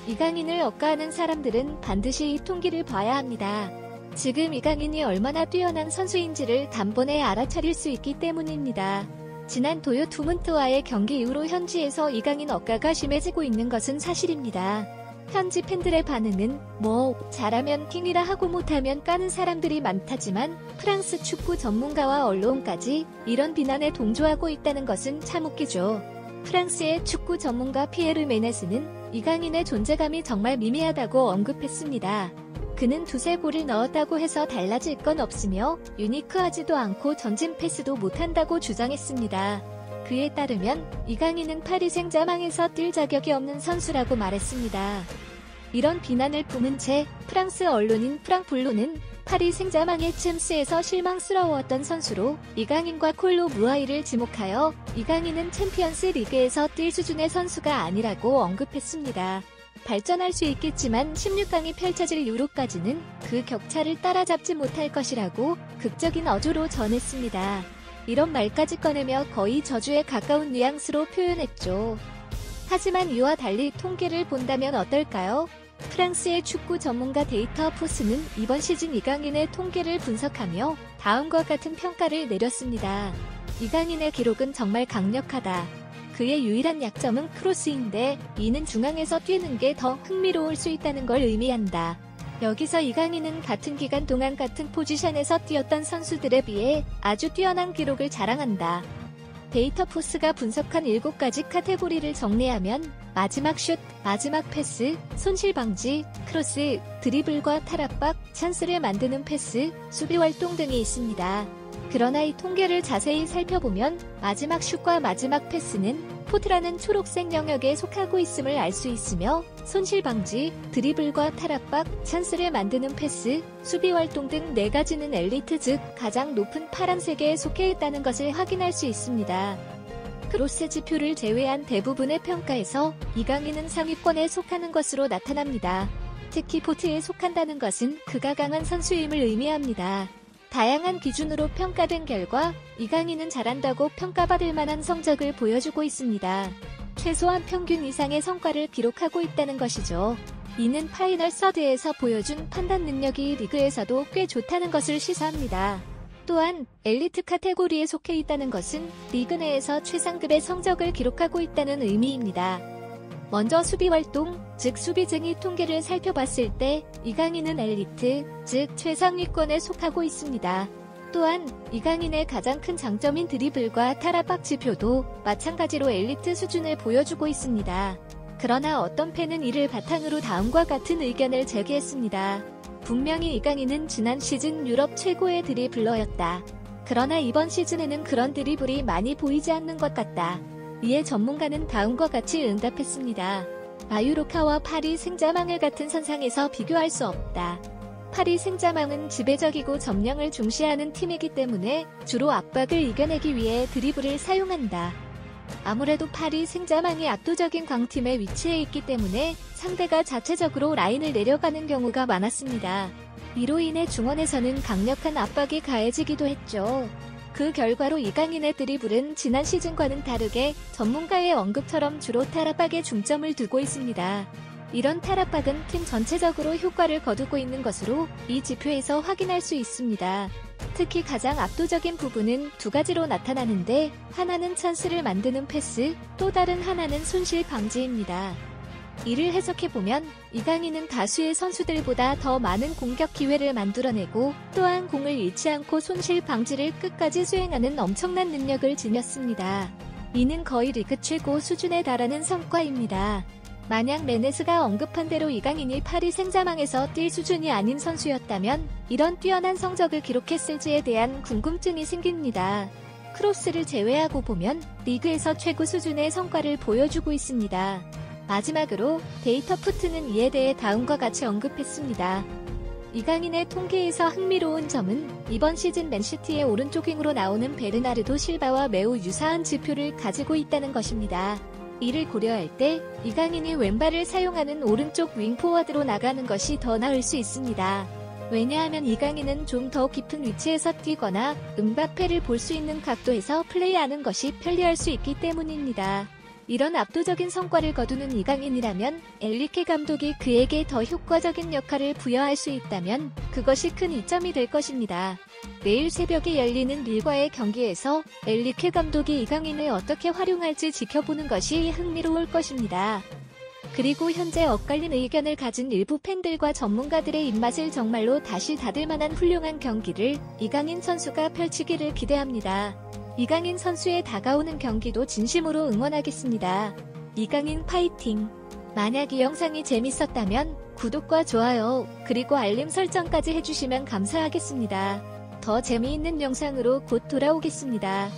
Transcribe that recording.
이강인을 억가하는 사람들은 반드시 이 통계를 봐야 합니다. 지금 이강인이 얼마나 뛰어난 선수인지를 단번에 알아차릴 수 있기 때문입니다. 지난 도요 투문트와의 경기 이후로 현지에서 이강인 억가가 심해지고 있는 것은 사실입니다. 현지 팬들의 반응은 잘하면 킹이라 하고 못하면 까는 사람들이 많다지만 프랑스 축구 전문가와 언론까지 이런 비난에 동조하고 있다는 것은 참 웃기죠. 프랑스의 축구 전문가 피에르 메네스는 이강인의 존재감이 정말 미미하다고 언급했습니다. 그는 두세 골을 넣었다고 해서 달라질 건 없으며 유니크하지도 않고 전진 패스도 못한다고 주장했습니다. 그에 따르면 이강인은 파리 생제르맹에서 뛸 자격이 없는 선수라고 말했습니다. 이런 비난을 품은 채 프랑스 언론인 프랑블로는 파리 생제르맹의 챔스에서 실망스러웠던 선수로 이강인과 콜로 무아이를 지목하여 이강인은 챔피언스 리그에서 뛸 수준의 선수가 아니라고 언급했습니다. 발전할 수 있겠지만 16강이 펼쳐질 유로까지는 그 격차를 따라잡지 못할 것이라고 극적인 어조로 전했습니다. 이런 말까지 꺼내며 거의 저주에 가까운 뉘앙스로 표현했죠. 하지만 이와 달리 통계를 본다면 어떨까요? 프랑스의 축구 전문가 데이터 포스는 이번 시즌 이강인의 통계를 분석하며 다음과 같은 평가를 내렸습니다. 이강인의 기록은 정말 강력하다. 그의 유일한 약점은 크로스인데 이는 중앙에서 뛰는 게 더 흥미로울 수 있다는 걸 의미한다. 여기서 이강인은 같은 기간 동안 같은 포지션에서 뛰었던 선수들에 비해 아주 뛰어난 기록을 자랑한다. 데이터 포스가 분석한 7가지 카테고리를 정리하면 마지막 슛, 마지막 패스, 손실 방지, 크로스, 드리블과 탈압박, 찬스를 만드는 패스, 수비 활동 등이 있습니다. 그러나 이 통계를 자세히 살펴보면 마지막 슛과 마지막 패스는 포트라는 초록색 영역에 속하고 있음을 알 수 있으며 손실 방지, 드리블과 탈압박, 찬스를 만드는 패스, 수비 활동 등 4가지는 엘리트 즉 가장 높은 파란색에 속해 있다는 것을 확인할 수 있습니다. 크로스 지표를 제외한 대부분의 평가에서 이강인은 상위권에 속하는 것으로 나타납니다. 특히 포트에 속한다는 것은 그가 강한 선수임을 의미합니다. 다양한 기준으로 평가된 결과 이강인은 잘한다고 평가받을 만한 성적을 보여주고 있습니다. 최소한 평균 이상의 성과를 기록하고 있다는 것이죠. 이는 파이널 서드에서 보여준 판단 능력이 리그에서도 꽤 좋다는 것을 시사합니다. 또한 엘리트 카테고리에 속해 있다는 것은 리그 내에서 최상급의 성적을 기록하고 있다는 의미입니다. 먼저 수비 활동, 즉 수비쟁이 통계를 살펴봤을 때 이강인은 엘리트, 즉 최상위권에 속하고 있습니다. 또한 이강인의 가장 큰 장점인 드리블과 탈압박 지표도 마찬가지로 엘리트 수준을 보여주고 있습니다. 그러나 어떤 팬은 이를 바탕으로 다음과 같은 의견을 제기했습니다. 분명히 이강인은 지난 시즌 유럽 최고의 드리블러였다. 그러나 이번 시즌에는 그런 드리블이 많이 보이지 않는 것 같다. 이에 전문가는 다음과 같이 응답했습니다. 마유로카와 파리 생제르맹을 같은 선상에서 비교할 수 없다. 파리 생제르맹은 지배적이고 점령을 중시하는 팀이기 때문에 주로 압박을 이겨내기 위해 드리블을 사용한다. 아무래도 파리 생제르맹이 압도적인 강팀에 위치해 있기 때문에 상대가 자체적으로 라인을 내려가는 경우가 많았습니다. 이로 인해 중원에서는 강력한 압박이 가해지기도 했죠. 그 결과로 이강인의 드리블은 지난 시즌과는 다르게 전문가의 언급처럼 주로 탈압박에 중점을 두고 있습니다. 이런 탈압박은 팀 전체적으로 효과를 거두고 있는 것으로 이 지표에서 확인할 수 있습니다. 특히 가장 압도적인 부분은 2가지로 나타나는데 하나는 찬스를 만드는 패스, 또 다른 하나는 손실 방지입니다. 이를 해석해보면 이강인은 다수의 선수들보다 더 많은 공격 기회를 만들어내고 또한 공을 잃지 않고 손실 방지를 끝까지 수행하는 엄청난 능력을 지녔습니다. 이는 거의 리그 최고 수준에 달하는 성과입니다. 만약 메네스가 언급한 대로 이강인이 파리 생제르맹에서 뛸 수준이 아닌 선수였다면 이런 뛰어난 성적을 기록했을지에 대한 궁금증이 생깁니다. 크로스를 제외하고 보면 리그에서 최고 수준의 성과를 보여주고 있습니다. 마지막으로 데이터 푸트는 이에 대해 다음과 같이 언급했습니다. 이강인의 통계에서 흥미로운 점은 이번 시즌 맨시티의 오른쪽 윙으로 나오는 베르나르도 실바와 매우 유사한 지표를 가지고 있다는 것입니다. 이를 고려할 때 이강인이 왼발을 사용하는 오른쪽 윙포워드로 나가는 것이 더 나을 수 있습니다. 왜냐하면 이강인은 좀 더 깊은 위치에서 뛰거나 음바페를 볼 수 있는 각도에서 플레이하는 것이 편리할 수 있기 때문입니다. 이런 압도적인 성과를 거두는 이강인이라면 엔리케 감독이 그에게 더 효과적인 역할을 부여할 수 있다면 그것이 큰 이점이 될 것입니다. 내일 새벽에 열리는 릴과의 경기에서 엔리케 감독이 이강인을 어떻게 활용할지 지켜보는 것이 흥미로울 것입니다. 그리고 현재 엇갈린 의견을 가진 일부 팬들과 전문가들의 입맛을 정말로 다시 닫을 만한 훌륭한 경기를 이강인 선수가 펼치기를 기대합니다. 이강인 선수의 다가오는 경기도 진심으로 응원하겠습니다. 이강인 파이팅! 만약 이 영상이 재밌었다면 구독과 좋아요, 그리고 알림 설정까지 해주시면 감사하겠습니다. 더 재미있는 영상으로 곧 돌아오겠습니다.